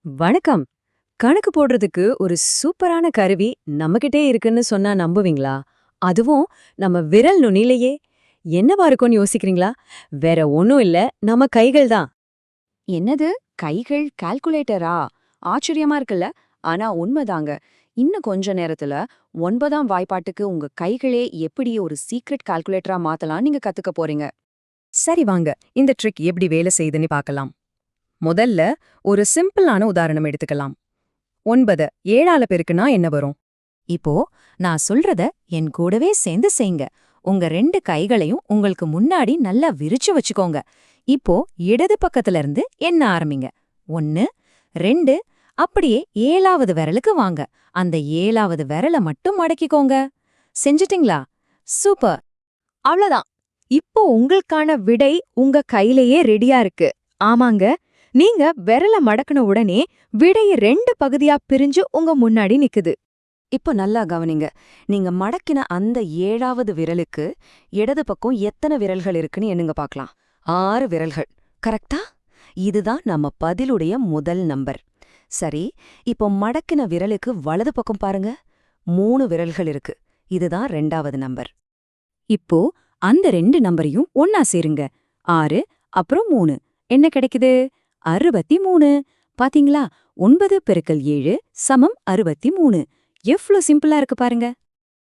வணக்கம். கணக்கு போடுறதுக்கு ஒரு சூப்பரான கருவி நம்மகிட்டே இருக்குன்னு சொன்னா நம்புவீங்களா? அதுவும் நம்ம விரல் நுனியிலேயே. என்னவா இருக்கும்னு யோசிக்கிறீங்களா? வேற ஒண்ணும் இல்ல, நம்ம கைகள் தான். என்னது கைகள் கால்குலேட்டரா? ஆச்சரியமா இருக்குல்ல. ஆனா உண்மைதாங்க. இன்னும் கொஞ்ச நேரத்துல 9ஆம் வாய்ப்பாட்டுக்கு உங்க கைகளே எப்படி ஒரு சீக்ரெட் கால்குலேட்டரா மாத்தலாம் நீங்க கத்துக்க போறீங்க. சரி வாங்க, இந்த ட்ரிக் எப்படி வேலை செய்யுதுன்னு பார்க்கலாம். முதல்ல ஒரு சிம்பிளான உதாரணம் எடுத்துக்கலாம். 9 7ஆல பெருக்குனா என்ன வரும்? இப்போ நான் சொல்றத என் கூடவே சேர்ந்து செய்யுங்க. உங்க 2 கைகளையும் உங்களுக்கு முன்னாடி நல்லா விரிச்சு வச்சுக்கோங்க. இப்போ இடது பக்கத்துல இருந்து எண்ண ஆரம்பிங்க. 1 2 அப்படியே 7ஆவது விரலுக்கு வாங்க. அந்த 7ஆவது விரல மட்டும் மடக்கிக்கோங்க. செஞ்சிட்டீங்களா? சூப்பர். அவ்வளவுதான். இப்போ உங்களுக்கான விடை உங்க கையிலேயே ரெடியா இருக்கு. ஆமாங்க, நீங்க விரல மடக்குன உடனே விடைய 2 பகுதியா பிரிஞ்சு உங்க முன்னாடி நிக்குது. இப்போ நல்லா கவனிங்க. நீங்க மடக்கின அந்த 7ஆவது விரலுக்கு இடது பக்கம் எத்தனை விரல்கள் இருக்குன்னு எண்ணுங்க பார்க்கலாம். 6 விரல்கள். கரெக்டா? இதுதான் நம்ம பதிலுடைய முதல் நம்பர். சரி, இப்போ மடக்கின விரலுக்கு வலது பக்கம் பாருங்க. 3 விரல்கள் இருக்கு. இதுதான் 2ஆவது நம்பர். இப்போ அந்த 2 நம்பரையும் ஒன்னா சேருங்க. 6 அப்புறம் 3 என்ன கிடைக்குது? 63. பாத்தீங்களா? 9 பெருக்கல் 7 சமம் 63. எவ்ளோ சிம்பிளா இருக்கு பாருங்க.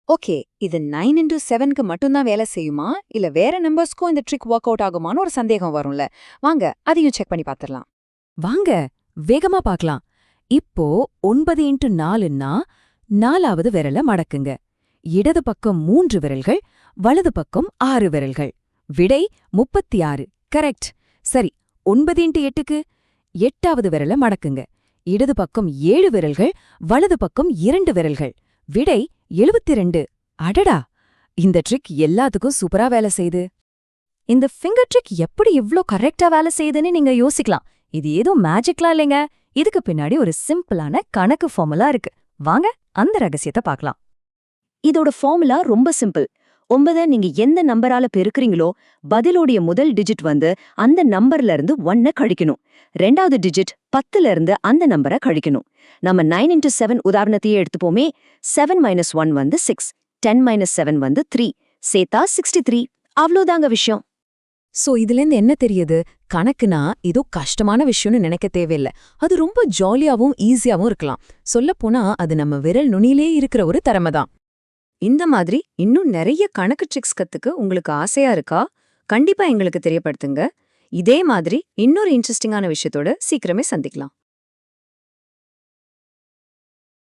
ஓகே, இது 9 into 7க்கு மட்டும்தான் வேலை செய்யுமா இல்ல வேற நம்பர்ஸ்க்கும் இந்த ட்ரிக் ஒர்க் அவுட் ஆகுமான்னு ஒரு சந்தேகம் வரும்ல. வாங்க அதையும் செக் பண்ணி பார்த்துடலாம். வாங்க, வேகமா பார்க்கலாம். இப்போ 9 இன்ட்டு 4ன்னா 4ஆவது விரல மடக்குங்க. இடது பக்கம் 3 விரல்கள், வலது பக்கம் 6 விரல்கள். விடை 36. கரெக்ட். சரி, 9 இன்ட்டு 8க்கு 8ஆவது விரல மடக்குங்க. இடது பக்கம் 7 விரல்கள், வலது பக்கம் 2 விரல்கள். விடை 72. அடடா, இந்த ட்ரிக் எல்லாத்துக்கும் சூப்பரா வேலை செய்யுது. இந்த ஃபிங்கர் ட்ரிக் எப்படி இவ்ளோ கரெக்டா வேலை செய்யுதுன்னு நீங்க யோசிக்கலாம். இது ஏதோ மேஜிக்லாம் இல்லைங்க. இதுக்கு பின்னாடி ஒரு சிம்பிளான கணக்கு ஃபார்முலா இருக்கு. வாங்க அந்த ரகசியத்தை பார்க்கலாம். இதோட ஃபார்முலா ரொம்ப சிம்பிள். 9 நீங்க எந்த நம்பரால பெருக்குறீங்களோ பதிலோடைய முதல் டிஜிட் வந்து அந்த நம்பர்ல இருந்து 1 கழிக்கணும். 2வது டிஜிட் 10ல இருந்து அந்த நம்பரை கழிக்கணும். நம்ம 9 into 7 உதாரணத்தையே எடுத்துப்போமே. 7 - 1 வந்து 6, 10 - 7 வந்து 3, சேத்தா 63. அவ்வளோதாங்க விஷயம். சோ இதுலேருந்து என்ன தெரியுது? கணக்குனா ஏதோ கஷ்டமான விஷயம்னு நினைக்க தேவையில்ல. அது ரொம்ப ஜாலியாவும் ஈஸியாவும் இருக்கலாம். சொல்லப்போனா அது நம்ம விரல் நுனியிலே இருக்கிற ஒரு திறமை தான். இந்த மாதிரி இன்னும் நிறைய கணக்கு ட்ரிக்ஸ் கத்துக்க உங்களுக்கு ஆசையா இருக்கா? கண்டிப்பா எங்களுக்கு தெரியப்படுத்துங்க. இதே மாதிரி இன்னொரு இன்ட்ரெஸ்டிங்கான விஷயத்தோட சீக்கிரமே சந்திக்கலாம்.